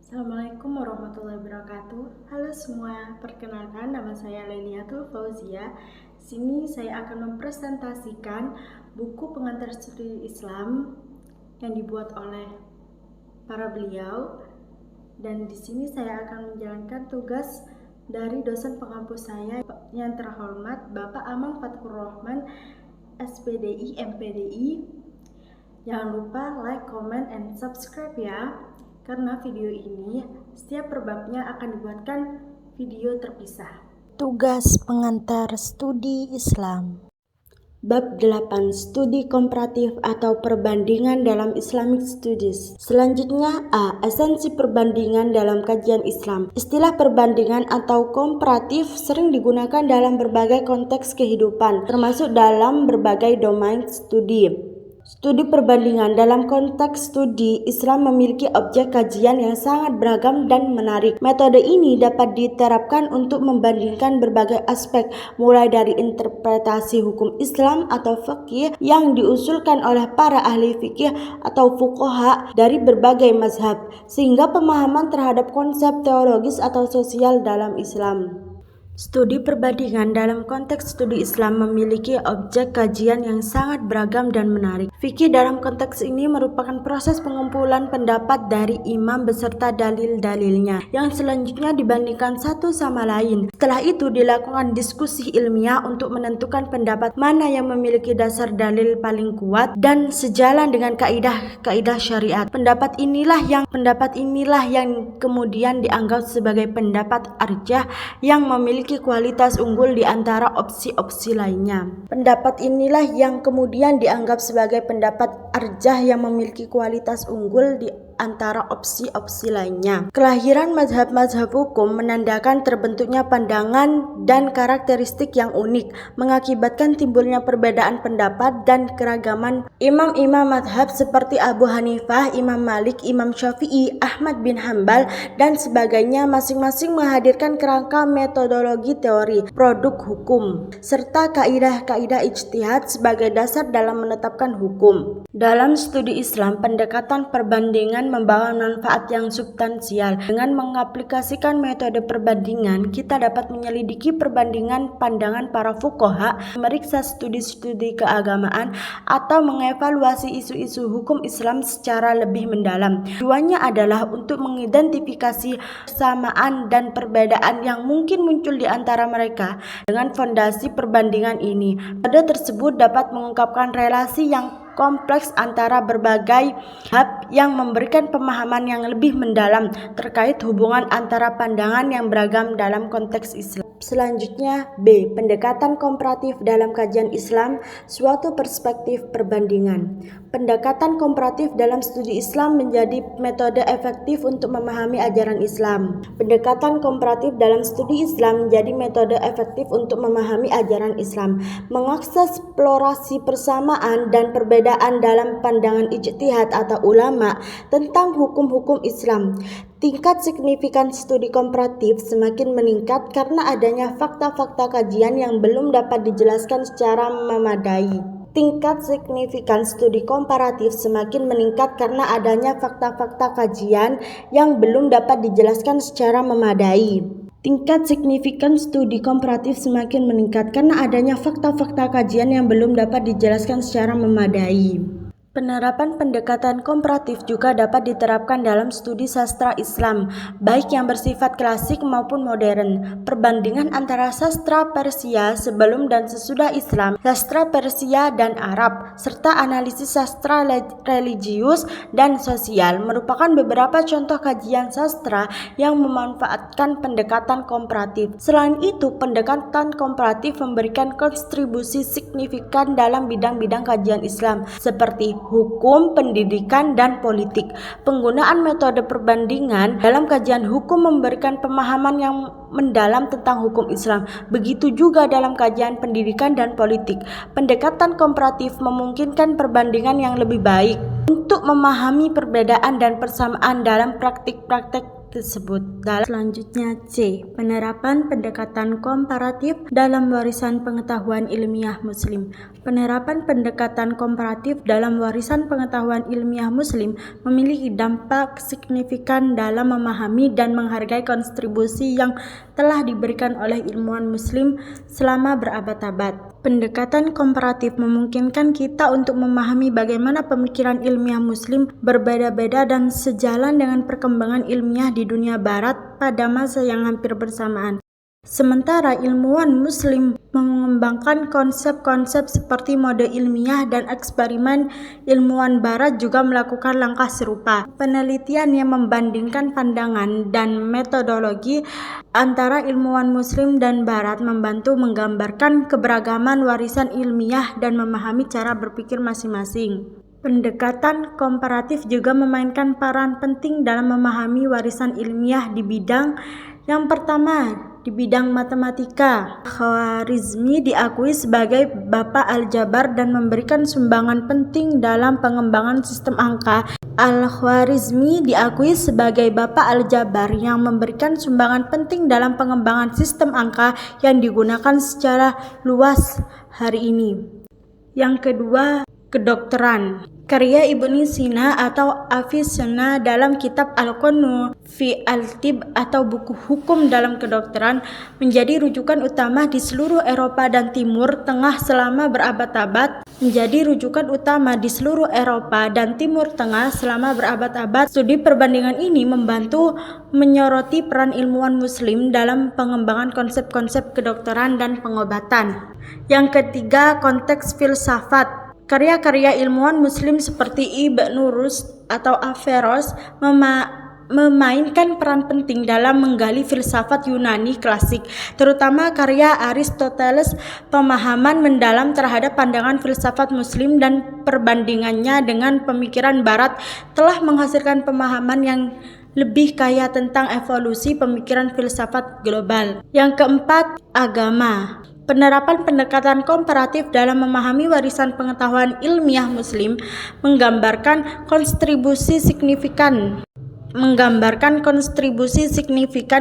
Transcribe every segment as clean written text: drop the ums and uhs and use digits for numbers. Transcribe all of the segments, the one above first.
Assalamualaikum warahmatullahi wabarakatuh. Halo semua, perkenalkan nama saya Lailiatul Fauzia. Sini saya akan mempresentasikan buku pengantar studi Islam yang dibuat oleh para beliau. Dan di sini saya akan menjalankan tugas dari dosen pengampu saya yang terhormat Bapak Amang Fathur Rahman, SPDI, MPDI. Jangan lupa like, comment, and subscribe ya. Karena video ini setiap perbabnya akan dibuatkan video terpisah. Tugas pengantar studi Islam. Bab 8. Studi komparatif atau perbandingan dalam Islamic Studies. Selanjutnya A. Esensi perbandingan dalam kajian Islam. Istilah perbandingan atau komparatif sering digunakan dalam berbagai konteks kehidupan, termasuk dalam berbagai domain studi. Studi perbandingan dalam konteks studi Islam memiliki objek kajian yang sangat beragam dan menarik. Metode ini dapat diterapkan untuk membandingkan berbagai aspek, mulai dari interpretasi hukum Islam atau fikih yang diusulkan oleh para ahli fikih atau fuqaha dari berbagai mazhab, sehingga pemahaman terhadap konsep teologis atau sosial dalam Islam. Studi perbandingan dalam konteks studi Islam memiliki objek kajian yang sangat beragam dan menarik. Fikih dalam konteks ini merupakan proses pengumpulan pendapat dari imam beserta dalil-dalilnya yang selanjutnya dibandingkan satu sama lain. Setelah itu dilakukan diskusi ilmiah untuk menentukan pendapat mana yang memiliki dasar dalil paling kuat dan sejalan dengan kaidah syariat. Pendapat inilah yang kemudian dianggap sebagai pendapat arjah yang memiliki kualitas unggul di antara opsi-opsi lainnya. Pendapat inilah yang kemudian dianggap sebagai pendapat arjah yang memiliki kualitas unggul di antara opsi-opsi lainnya. Kelahiran mazhab-mazhab hukum menandakan terbentuknya pandangan dan karakteristik yang unik, mengakibatkan timbulnya perbedaan pendapat dan keragaman imam-imam mazhab seperti Abu Hanifah, Imam Malik, Imam Syafi'i, Ahmad bin Hambal, dan sebagainya, masing-masing menghadirkan kerangka metodologi teori, produk hukum, serta kaidah-kaidah ijtihad sebagai dasar dalam menetapkan hukum. Dalam studi Islam, pendekatan perbandingan membawa manfaat yang substansial. Dengan mengaplikasikan metode perbandingan, kita dapat menyelidiki perbandingan pandangan para fuqaha, memeriksa studi-studi keagamaan, atau mengevaluasi isu-isu hukum Islam secara lebih mendalam. Tujuannya adalah untuk mengidentifikasi persamaan dan perbedaan yang mungkin muncul di antara mereka. Dengan fondasi perbandingan ini, metode tersebut dapat mengungkapkan relasi yang kompleks antara berbagai hab yang memberikan pemahaman yang lebih mendalam terkait hubungan antara pandangan yang beragam dalam konteks Islam. Selanjutnya B. Pendekatan komparatif dalam kajian Islam, suatu perspektif perbandingan. Pendekatan komparatif dalam studi Islam menjadi metode efektif untuk memahami ajaran Islam. Pendekatan komparatif dalam studi Islam menjadi metode efektif untuk memahami ajaran Islam, mengeksplorasi persamaan dan perbedaan dalam pandangan ijtihad atau ulama tentang hukum-hukum Islam. Tingkat signifikan studi komparatif semakin meningkat karena adanya fakta-fakta kajian yang belum dapat dijelaskan secara memadai. Tingkat signifikan studi komparatif semakin meningkat karena adanya fakta-fakta kajian yang belum dapat dijelaskan secara memadai. Tingkat signifikan studi komparatif semakin meningkat karena adanya fakta-fakta kajian yang belum dapat dijelaskan secara memadai. Penerapan pendekatan komparatif juga dapat diterapkan dalam studi sastra Islam, baik yang bersifat klasik maupun modern. Perbandingan antara sastra Persia sebelum dan sesudah Islam, sastra Persia dan Arab, serta analisis sastra religius dan sosial merupakan beberapa contoh kajian sastra yang memanfaatkan pendekatan komparatif. Selain itu, pendekatan komparatif memberikan kontribusi signifikan dalam bidang-bidang kajian Islam seperti hukum, pendidikan, dan politik. Penggunaan metode perbandingan dalam kajian hukum memberikan pemahaman yang mendalam tentang hukum Islam. Begitu juga dalam kajian pendidikan dan politik. Pendekatan komparatif memungkinkan perbandingan yang lebih baik untuk memahami perbedaan dan persamaan dalam praktik-praktik tersebut. Selanjutnya C. Penerapan pendekatan komparatif dalam warisan pengetahuan ilmiah Muslim. Penerapan pendekatan komparatif dalam warisan pengetahuan ilmiah Muslim memiliki dampak signifikan dalam memahami dan menghargai kontribusi yang telah diberikan oleh ilmuwan Muslim selama berabad-abad. Pendekatan komparatif memungkinkan kita untuk memahami bagaimana pemikiran ilmiah Muslim berbeda-beda dan sejalan dengan perkembangan ilmiah di dunia barat pada masa yang hampir bersamaan. Sementara ilmuwan Muslim mengembangkan konsep-konsep seperti mode ilmiah dan eksperimen, ilmuwan barat juga melakukan langkah serupa. Penelitian yang membandingkan pandangan dan metodologi antara ilmuwan Muslim dan barat membantu menggambarkan keberagaman warisan ilmiah dan memahami cara berpikir masing-masing. Pendekatan komparatif juga memainkan peran penting dalam memahami warisan ilmiah di bidang yang pertama, di bidang matematika. Khwarizmi diakui sebagai bapak aljabar dan memberikan sumbangan penting dalam pengembangan sistem angka. Al-Khwarizmi diakui sebagai bapak aljabar yang memberikan sumbangan penting dalam pengembangan sistem angka yang digunakan secara luas hari ini. Yang kedua, kedokteran. Karya Ibnu Sina atau Avicenna dalam kitab Al-Qanun fi al-Tibb atau buku hukum dalam kedokteran menjadi rujukan utama di seluruh Eropa dan Timur Tengah selama berabad-abad. Studi perbandingan ini membantu menyoroti peran ilmuwan Muslim dalam pengembangan konsep-konsep kedokteran dan pengobatan. Yang ketiga, konteks filsafat. Karya-karya ilmuwan Muslim seperti Ibnu Rushd atau Averroes memainkan peran penting dalam menggali filsafat Yunani klasik, terutama karya Aristoteles. Pemahaman mendalam terhadap pandangan filsafat Muslim dan perbandingannya dengan pemikiran Barat telah menghasilkan pemahaman yang lebih kaya tentang evolusi pemikiran filsafat global. Yang keempat, agama. Penerapan pendekatan komparatif dalam memahami warisan pengetahuan ilmiah Muslim menggambarkan kontribusi signifikan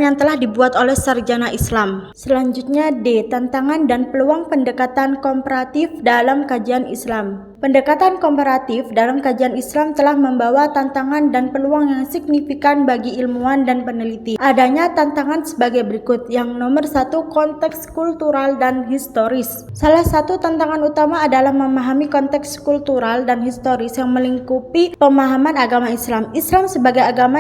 yang telah dibuat oleh sarjana Islam. Selanjutnya D. Tantangan dan peluang pendekatan komparatif dalam kajian Islam. Pendekatan komparatif dalam kajian Islam telah membawa tantangan dan peluang yang signifikan bagi ilmuwan dan peneliti. Adanya tantangan sebagai berikut. Yang nomor 1, konteks kultural dan historis. Salah satu tantangan utama adalah memahami konteks kultural dan historis yang melingkupi pemahaman agama Islam. Islam sebagai agama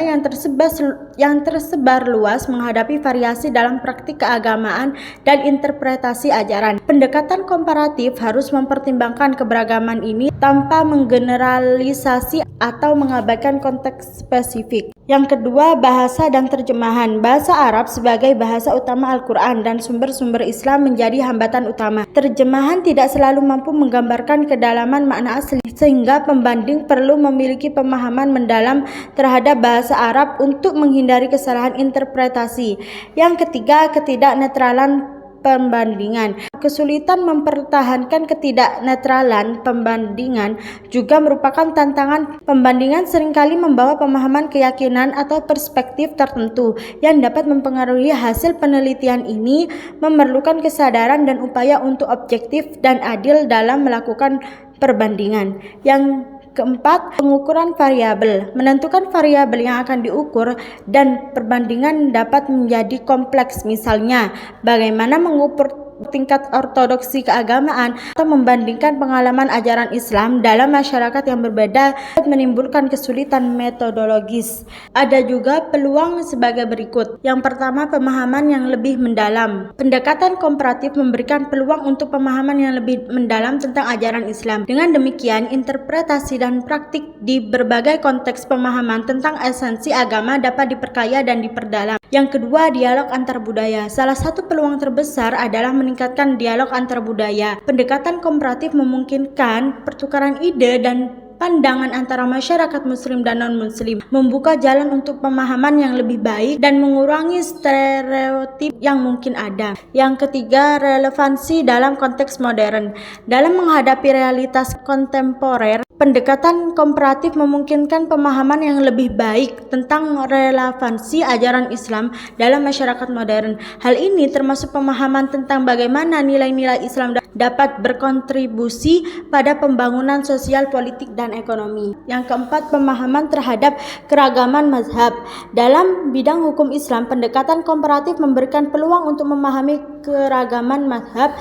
yang tersebar luas menghadapi variasi dalam praktik keagamaan dan interpretasi ajaran. Pendekatan komparatif harus mempertimbangkan keberagaman ini tanpa menggeneralisasi atau mengabaikan konteks spesifik. Yang kedua, bahasa dan terjemahan. Bahasa Arab sebagai bahasa utama Al-Quran dan sumber-sumber Islam menjadi hambatan utama. Terjemahan tidak selalu mampu menggambarkan kedalaman makna asli, sehingga pembanding perlu memiliki pemahaman mendalam terhadap bahasa Arab untuk menghindari kesalahan interpretasi. Yang ketiga, ketidaknetralan pembandingan. Kesulitan mempertahankan ketidaknetralan pembandingan juga merupakan tantangan. Pembandingan seringkali membawa pemahaman, keyakinan, atau perspektif tertentu yang dapat mempengaruhi hasil penelitian. Ini memerlukan kesadaran dan upaya untuk objektif dan adil dalam melakukan perbandingan. Yang keempat, pengukuran variabel. Menentukan variabel yang akan diukur dan perbandingan dapat menjadi kompleks. Misalnya, bagaimana mengukur tingkat ortodoksi keagamaan atau membandingkan pengalaman ajaran Islam dalam masyarakat yang berbeda dapat menimbulkan kesulitan metodologis. Ada juga peluang sebagai berikut. Yang pertama, pemahaman yang lebih mendalam. Pendekatan komparatif memberikan peluang untuk pemahaman yang lebih mendalam tentang ajaran Islam. Dengan demikian, interpretasi dan praktik di berbagai konteks pemahaman tentang esensi agama dapat diperkaya dan diperdalam. Yang kedua, dialog antar budaya. Salah satu peluang terbesar adalah meningkatkan dialog antar budaya. Pendekatan komparatif memungkinkan pertukaran ide dan pandangan antara masyarakat muslim dan non-muslim, membuka jalan untuk pemahaman yang lebih baik dan mengurangi stereotip yang mungkin ada. Yang ketiga, relevansi dalam konteks modern. Dalam menghadapi realitas kontemporer, pendekatan komparatif memungkinkan pemahaman yang lebih baik tentang relevansi ajaran Islam dalam masyarakat modern. Hal ini termasuk pemahaman tentang bagaimana nilai-nilai Islam dapat berkontribusi pada pembangunan sosial, politik, dan ekonomi. Yang keempat, pemahaman terhadap keragaman mazhab. Dalam bidang hukum Islam, pendekatan komparatif memberikan peluang untuk memahami keragaman mazhab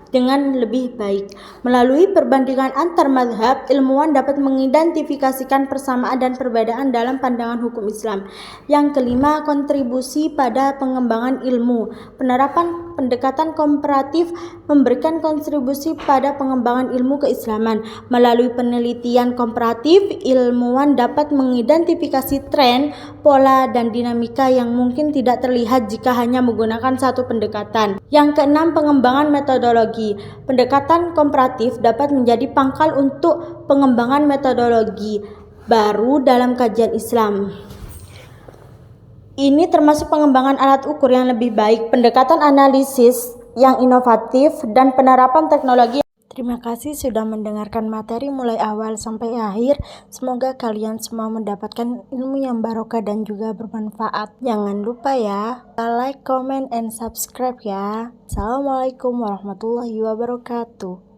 dengan lebih baik. Melalui perbandingan antar mazhab, ilmuwan dapat mengidentifikasikan persamaan dan perbedaan dalam pandangan hukum Islam. Yang kelima, kontribusi pada pengembangan ilmu. Penerapan pendekatan komparatif memberikan kontribusi pada pengembangan ilmu keislaman. Melalui penelitian komparatif, ilmuwan dapat mengidentifikasi tren, pola, dan dinamika yang mungkin tidak terlihat jika hanya menggunakan satu pendekatan. Yang keenam, pengembangan metodologi. Pendekatan komparatif dapat menjadi pangkal untuk pengembangan metodologi baru dalam kajian Islam. Ini termasuk pengembangan alat ukur yang lebih baik, pendekatan analisis yang inovatif, dan penerapan teknologi. Terima kasih sudah mendengarkan materi mulai awal sampai akhir. Semoga kalian semua mendapatkan ilmu yang barokah dan juga bermanfaat. Jangan lupa ya, like, comment, and subscribe ya. Assalamualaikum warahmatullahi wabarakatuh.